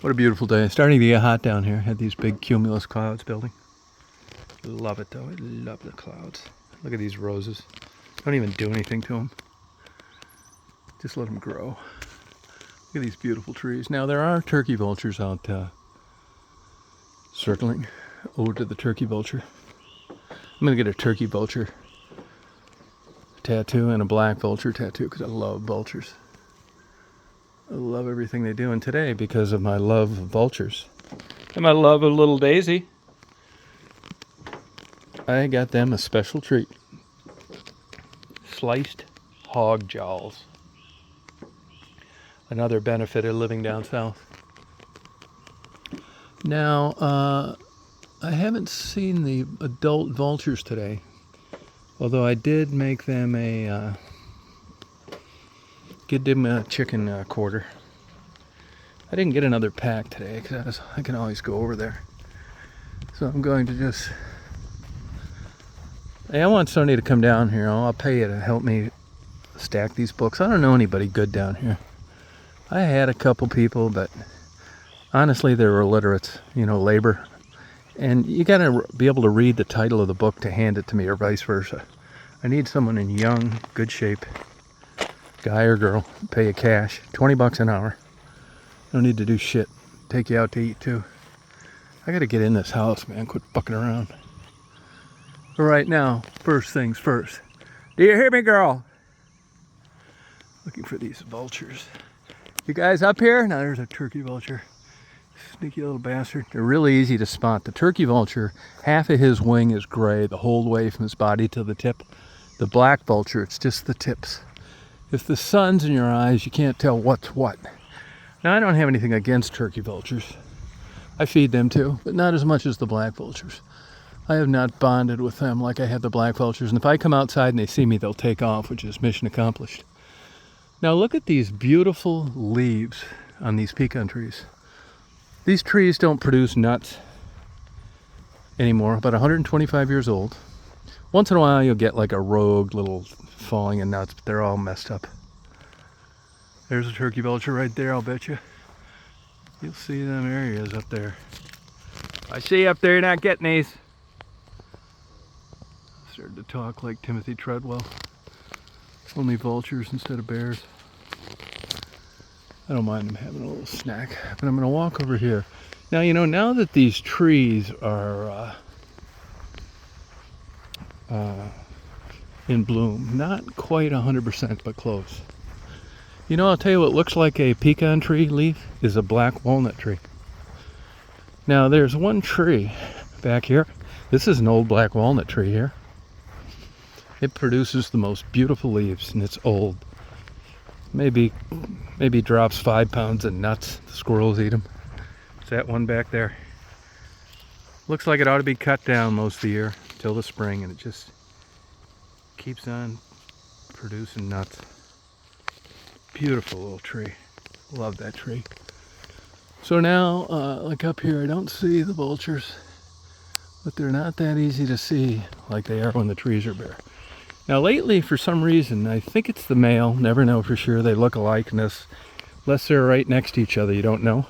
What a beautiful day. It's starting to get hot down here. Had these big cumulus clouds building. Love it though. I love the clouds. Look at these roses. Don't even do anything to them. Just let them grow. Look at these beautiful trees. Now there are turkey vultures out circling over to the turkey vulture. I'm going to get a turkey vulture tattoo and a black vulture tattoo because I love vultures. I love everything they do. And today, because of my love of vultures and my love of little Daisy, I got them a special treat. Sliced hog jowls. Another benefit of living down south. Now, I haven't seen the adult vultures today, although I did make them give them a chicken quarter. I didn't get another pack today because I can always go over there. So I'm going to just... Hey, I want Sonny to come down here. I'll pay you to help me stack these books. I don't know anybody good down here. I had a couple people, but honestly, they're illiterates, labor. And you gotta be able to read the title of the book to hand it to me, or vice versa. I need someone in young, good shape, guy or girl, pay you cash, $20 an hour. Don't need to do shit. Take you out to eat too. I gotta get in this house, man. Quit fucking around. But right now, first things first. Do you hear me, girl? Looking for these vultures. You guys up here? Now there's a turkey vulture. Sneaky little bastard. They're really easy to spot. The turkey vulture, half of his wing is gray the whole way from his body to the tip. The black vulture, it's just the tips. If the sun's in your eyes, you can't tell what's what. Now, I don't have anything against turkey vultures. I feed them too, but not as much as the black vultures. I have not bonded with them like I had the black vultures. And if I come outside and they see me, they'll take off, which is mission accomplished. Now, look at these beautiful leaves on these pecan trees. These trees don't produce nuts anymore, about 125 years old. Once in a while you'll get like a rogue little falling in nuts, but they're all messed up. There's a turkey vulture right there, I'll bet you. You'll see them areas up there. I see you up there, you're not getting these. Started to talk like Timothy Treadwell. Only vultures instead of bears. I don't mind them having a little snack, but I'm going to walk over here. Now, now that these trees are in bloom, not quite 100%, but close. I'll tell you what looks like a pecan tree leaf is a black walnut tree. Now, there's one tree back here. This is an old black walnut tree here. It produces the most beautiful leaves, and it's old. Maybe drops 5 pounds of nuts. The squirrels eat them. It's that one back there. Looks like it ought to be cut down most of the year till the spring, and it just keeps on producing nuts. Beautiful little tree. Love that tree. So now, like up here, I don't see the vultures, but they're not that easy to see like they are when the trees are bare. Now lately, for some reason, I think it's the male, never know for sure, they look alike, unless they're right next to each other, you don't know.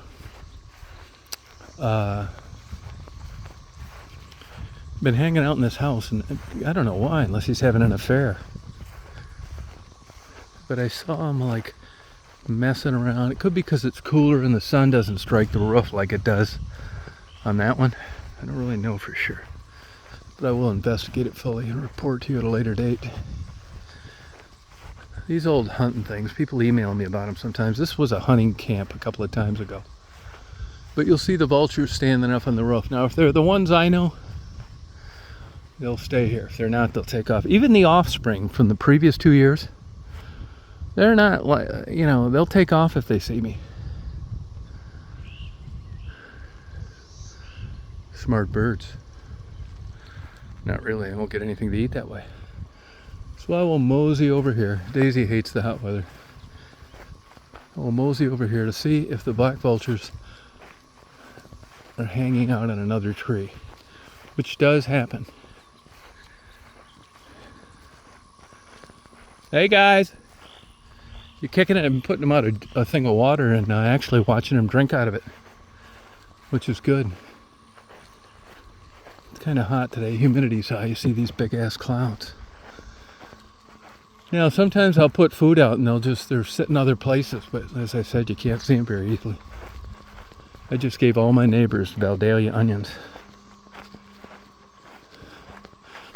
Been hanging out in this house, and I don't know why, unless he's having an affair. But I saw him like messing around. It could be because it's cooler and the sun doesn't strike the roof like it does on that one. I don't really know for sure. But I will investigate it fully and report to you at a later date. These old hunting things, people email me about them sometimes. This was a hunting camp a couple of times ago. But you'll see the vultures standing up on the roof. Now, if they're the ones I know, they'll stay here. If they're not, they'll take off. Even the offspring from the previous 2 years, they're not like, they'll take off if they see me. Smart birds. Not really, I won't get anything to eat that way. So I will mosey over here. Daisy hates the hot weather. I will mosey over here to see if the black vultures are hanging out on another tree, which does happen. Hey guys! You're kicking it and putting them out a thing of water and actually watching them drink out of it. which is good. It's kind of hot today. Humidity's high. You see these big ass clouds. Now, sometimes I'll put food out and they're sitting other places, but as I said, you can't see them very easily. I just gave all my neighbors Valdalia onions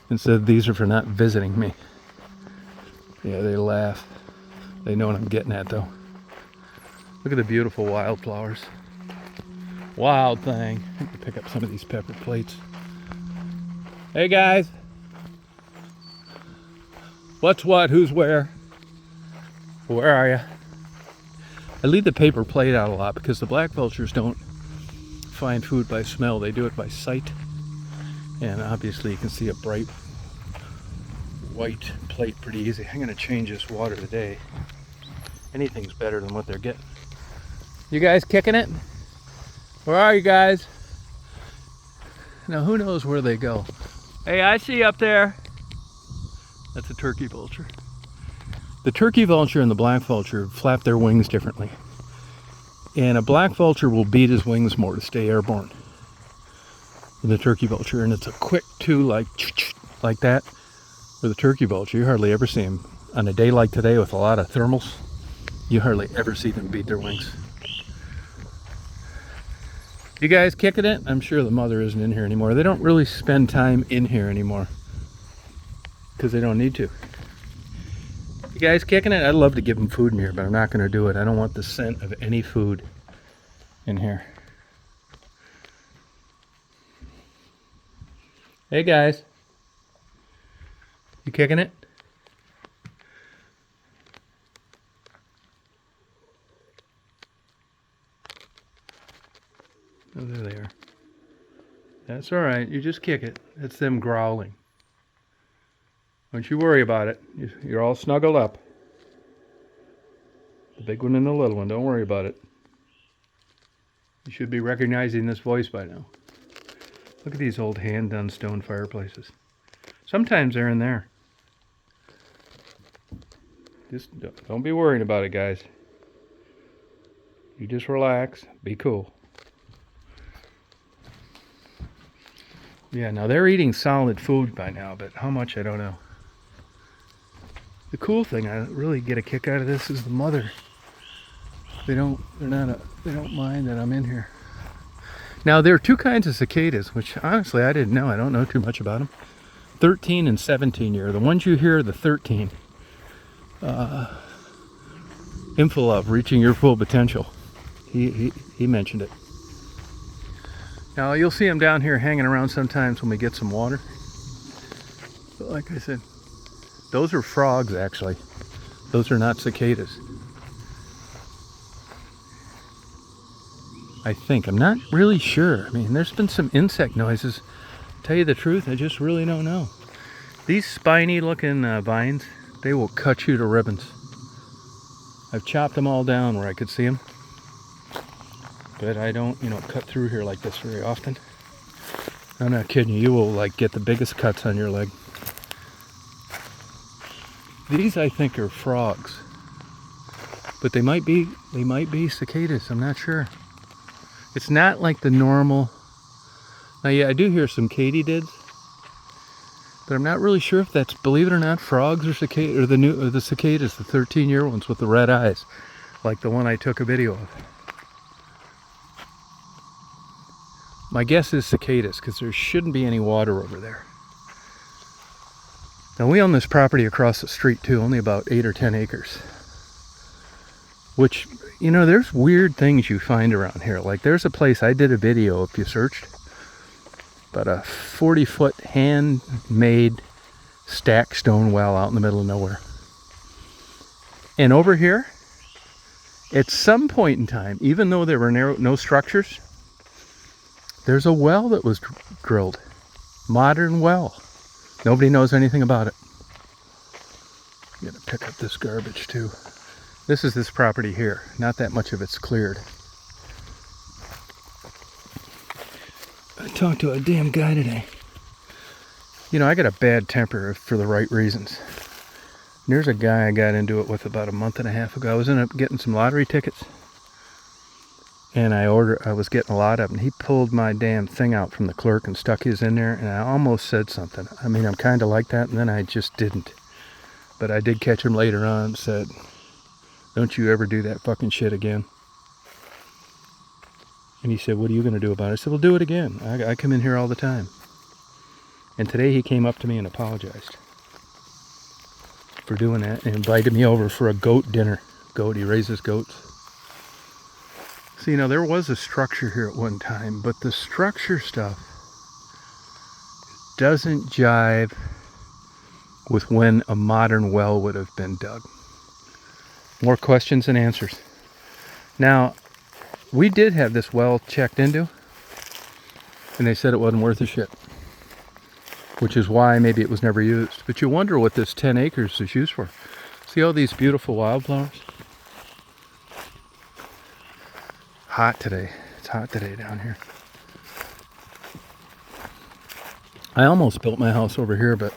and said these are for not visiting me. Yeah, they laugh. They know what I'm getting at, though. Look at the beautiful wildflowers. Wild thing. I can pick up some of these pepper plates. Hey guys. What's what? Who's where? Where are you? I leave the paper plate out a lot because the black vultures don't find food by smell. They do it by sight. And obviously you can see a bright white plate pretty easy. I'm going to change this water today. Anything's better than what they're getting. You guys kicking it? Where are you guys? Now who knows where they go? Hey, I see you up there. That's a turkey vulture. The turkey vulture and the black vulture flap their wings differently. And a black vulture will beat his wings more to stay airborne than the turkey vulture. And it's a quick two, like that. For the turkey vulture, you hardly ever see him. On a day like today with a lot of thermals, you hardly ever see them beat their wings. You guys kicking it? I'm sure the mother isn't in here anymore. They don't really spend time in here anymore because they don't need to. You guys kicking it? I'd love to give them food in here, but I'm not going to do it. I don't want the scent of any food in here. Hey guys. You kicking it? Oh, there they are. That's all right. You just kick it. It's them growling. Don't you worry about it. You're all snuggled up. The big one and the little one. Don't worry about it. You should be recognizing this voice by now. Look at these old hand-done stone fireplaces. Sometimes they're in there. Just don't be worried about it, guys. You just relax. Be cool. Yeah, now they're eating solid food by now, but how much I don't know. The cool thing I really get a kick out of this is the mother. They don't mind that I'm in here. Now there are two kinds of cicadas, which honestly I didn't know. I don't know too much about them. 13 and 17 year. The ones you hear, the 13. Infilov, reaching your full potential. He mentioned it. Now you'll see them down here hanging around sometimes when we get some water. But like I said, those are frogs actually. Those are not cicadas. I think. I'm not really sure. I mean, there's been some insect noises. Tell you the truth, I just really don't know. These spiny looking vines, they will cut you to ribbons. I've chopped them all down where I could see them. But I don't, cut through here like this very often. I'm not kidding you. You will like get the biggest cuts on your leg. These I think are frogs. But they might be cicadas. I'm not sure. It's not like the normal. Now yeah, I do hear some katydids. But I'm not really sure if that's, believe it or not, frogs or cicadas, or the cicadas, the 13-year ones with the red eyes, like the one I took a video of. My guess is cicadas, because there shouldn't be any water over there. Now we own this property across the street too, only about 8 or 10 acres. Which, there's weird things you find around here. Like there's a place I did a video, if you searched, about a 40-foot handmade stacked stone well out in the middle of nowhere. And over here, at some point in time, even though there were no structures, there's a well that was drilled. Modern well. Nobody knows anything about it. I'm gonna pick up this garbage too. This is this property here. Not that much of it's cleared. I talked to a damn guy today. I got a bad temper for the right reasons. There's a guy I got into it with about a month and a half ago. I was getting some lottery tickets. and I was getting a lot of them. He pulled my damn thing out from the clerk and stuck his in there, and I almost said something. I mean, I'm kind of like that, and then I just didn't. But I did catch him later on and said, "Don't you ever do that fucking shit again." And he said, "What are you going to do about it?" I said, "Well, do it again. I come in here all the time." And today he came up to me and apologized for doing that and invited me over for a goat dinner. He raises goats. So, you know, there was a structure here at one time, but the structure stuff doesn't jive with when a modern well would have been dug. More questions than answers. Now, we did have this well checked into, and they said it wasn't worth a shit, which is why maybe it was never used. But you wonder what this 10 acres is used for. See all these beautiful wildflowers? Hot today. It's hot today down here. I almost built my house over here, but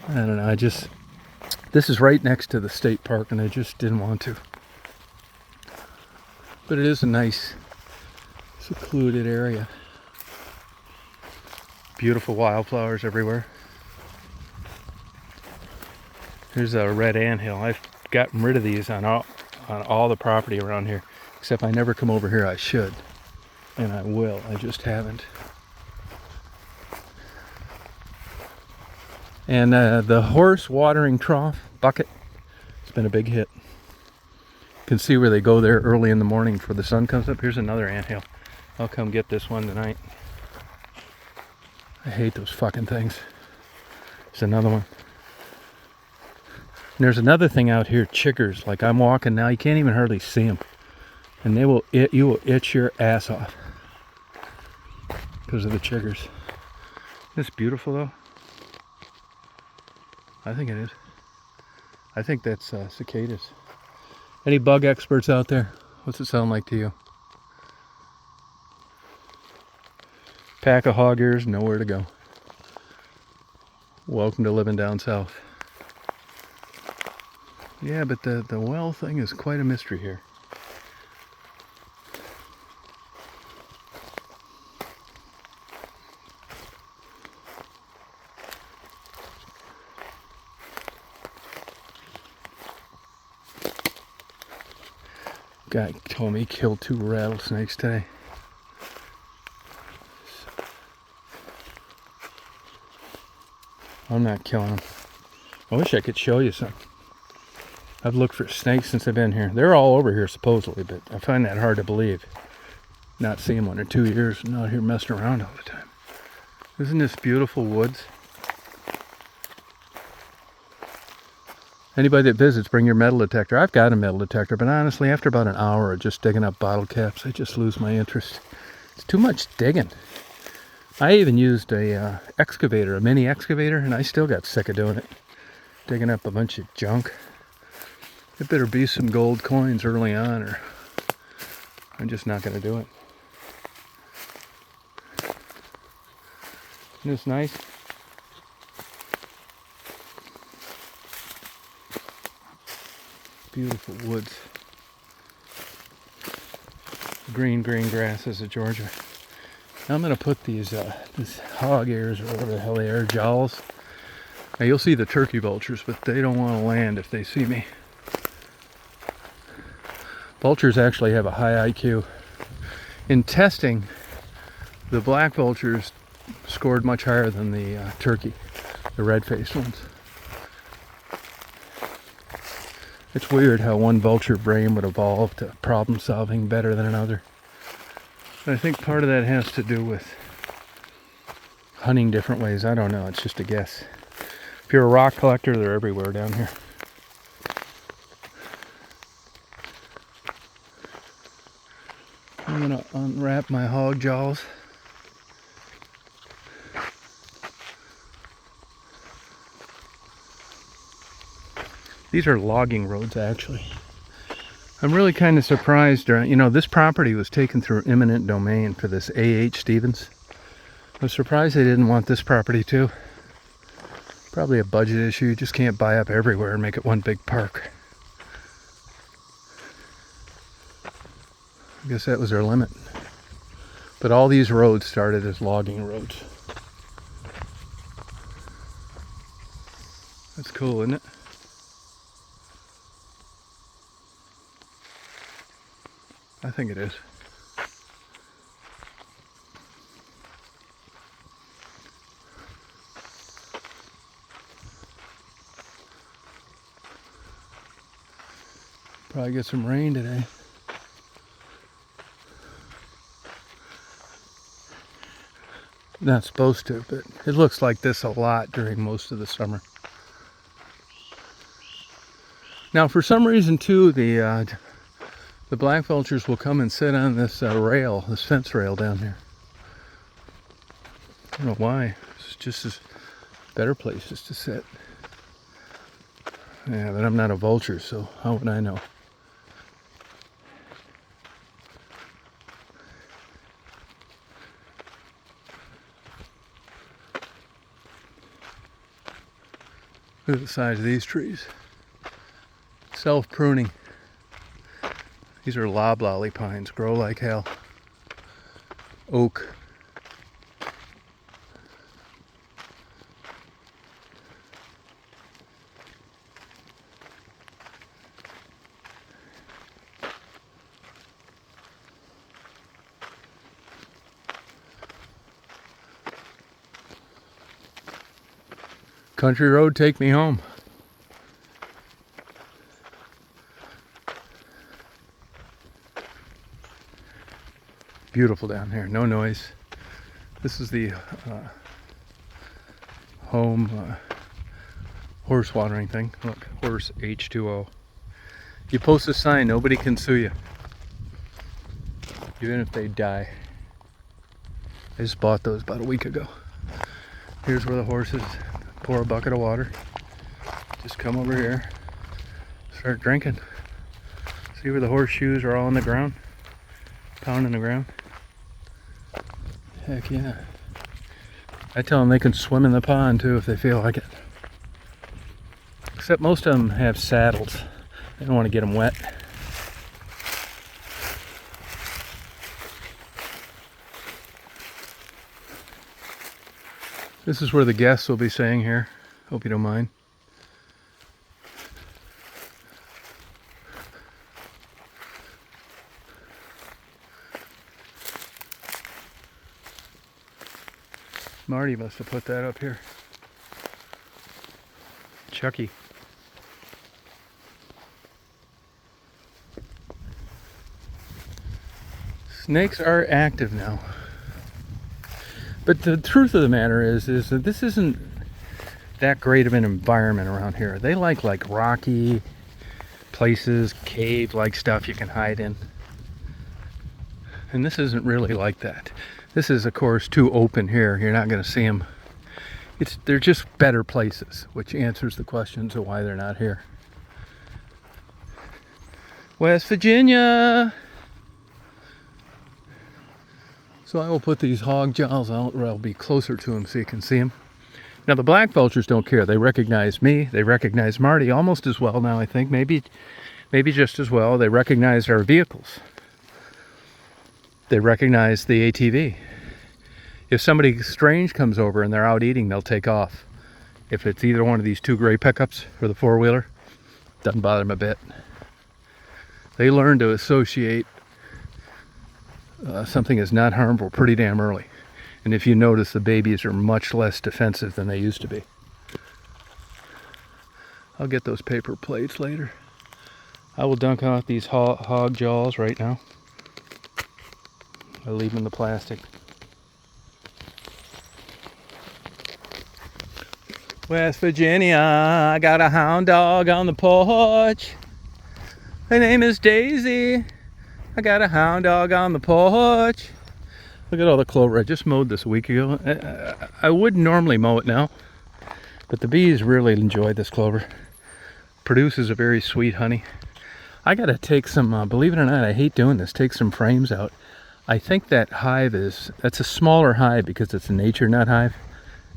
I don't know. This is right next to the state park, and I just didn't want to. But it is a nice, secluded area. Beautiful wildflowers everywhere. There's a red anthill. I've gotten rid of these on all the property around here. Except I never come over here. I should. And I will. I just haven't. And the horse watering trough bucket, it's been a big hit. You can see where they go there early in the morning before the sun comes up. Here's another anthill. I'll come get this one tonight. I hate those fucking things. There's another one. And there's another thing out here, chiggers. Like I'm walking now, you can't even hardly see them. And you will itch your ass off because of the chiggers. Isn't this beautiful though? I think it is. I think that's cicadas. Any bug experts out there? What's it sound like to you? Pack of hog ears, nowhere to go. Welcome to living down south. Yeah, but the well thing is quite a mystery here. Guy told me he killed 2 rattlesnakes today. I'm not killing them. I wish I could show you some. I've looked for snakes since I've been here. They're all over here supposedly, but I find that hard to believe. Not seeing one in 2 years and out here messing around all the time. Isn't this beautiful woods? Anybody that visits, bring your metal detector. I've got a metal detector, but honestly, after about an hour of just digging up bottle caps, I just lose my interest. It's too much digging. I even used a excavator, a mini excavator, and I still got sick of doing it. Digging up a bunch of junk. It better be some gold coins early on, or I'm just not going to do it. Isn't this nice? Beautiful woods. Green grasses of Georgia. Now I'm going to put these hog ears, or whatever the hell they are, jowls. Now you'll see the turkey vultures, but they don't want to land if they see me. Vultures actually have a high IQ. In testing, the black vultures scored much higher than the turkey, the red-faced ones. It's weird how one vulture brain would evolve to problem solving better than another. I think part of that has to do with hunting different ways. I don't know, it's just a guess. If you're a rock collector, they're everywhere down here. I'm gonna unwrap my hog jaws. These are logging roads, actually. I'm really kind of surprised. You know, this property was taken through eminent domain for this A.H. Stevens. I'm surprised they didn't want this property too. Probably a budget issue. You just can't buy up everywhere and make it one big park. I guess that was their limit. But all these roads started as logging roads. That's cool, isn't it? I think it is. Probably get some rain today. Not supposed to, but it looks like this a lot during most of the summer. Now, for some reason, too, the black vultures will come and sit on this rail, this fence rail down here. I don't know why. It's just as better places to sit. Yeah, but I'm not a vulture, so how would I know? Look at the size of these trees. Self-pruning. These are loblolly pines, grow like hell. Oak. Country road, take me home. Beautiful down here, no noise. This is the home horse watering thing. Look, horse H2O. You post a sign, nobody can sue you. Even if they die. I just bought those about a week ago. Here's where the horses pour a bucket of water. Just come over here, start drinking. See where the horseshoes are all on the ground? Pounding the ground. Heck yeah. I tell them they can swim in the pond too if they feel like it. Except most of them have saddles. They don't want to get them wet. This is where the guests will be staying here. Hope you don't mind. Marty must have put that up here. Chucky. Snakes are active now. But the truth of the matter is that this isn't that great of an environment around here. They like rocky places, cave-like stuff you can hide in. And this isn't really like that. This is, of course, too open here. You're not going to see them. They're just better places, which answers the questions of why they're not here. West Virginia! So I will put these hog jaws out where I'll be closer to them so you can see them. Now the black vultures don't care. They recognize me. They recognize Marty almost as well now, I think. Maybe just as well. They recognize our vehicles. They recognize the ATV. If somebody strange comes over and they're out eating, they'll take off. If it's either one of these two gray pickups or the four-wheeler, doesn't bother them a bit. They learn to associate something is not harmful pretty damn early. And if you notice, the babies are much less defensive than they used to be. I'll get those paper plates later. I will dunk out these hog jaws right now. I'll leave them in the plastic. West Virginia, I got a hound dog on the porch. Her name is Daisy. I got a hound dog on the porch. Look at all the clover. I just mowed this a week ago. I wouldn't normally mow it now, but the bees really enjoy this clover. Produces a very sweet honey. I gotta take some, believe it or not, I hate doing this, take some frames out. I think that hive that's a smaller hive because it's a nature nut hive.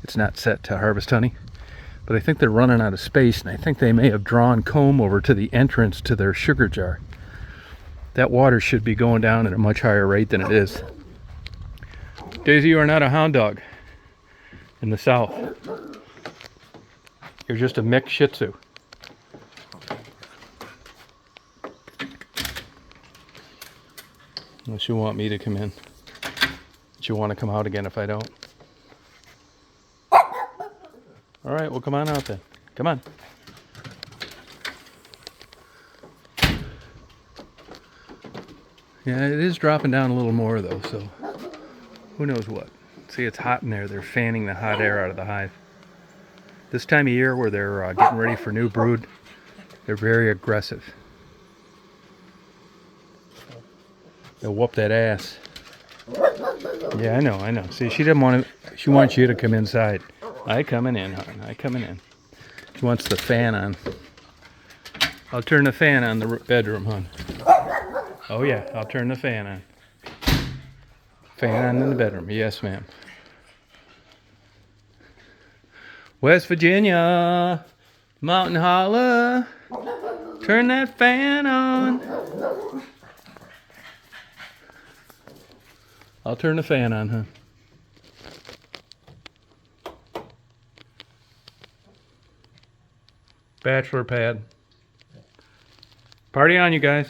It's not set to harvest honey. But I think they're running out of space, and I think they may have drawn comb over to the entrance to their sugar jar. that water should be going down at a much higher rate than it is. Daisy, you are not a hound dog in the South. You're just a mixed Shih Tzu. Unless you want me to come in. But you want to come out again if I don't. Alright, well come on out then. Come on. Yeah, it is dropping down a little more though, so who knows what. See, it's hot in there. They're fanning the hot air out of the hive. This time of year where they're getting ready for new brood, they're very aggressive. They'll whoop that ass. Yeah, I know. See, she didn't want to. She wants you to come inside. I coming in, hon. I coming in. She wants the fan on. I'll turn the fan on the bedroom, hon. Oh yeah, I'll turn the fan on. Fan on in the bedroom. Yes, ma'am. West Virginia, Mountain Holla. Turn that fan on. I'll turn the fan on, huh? Bachelor pad. Party on, you guys.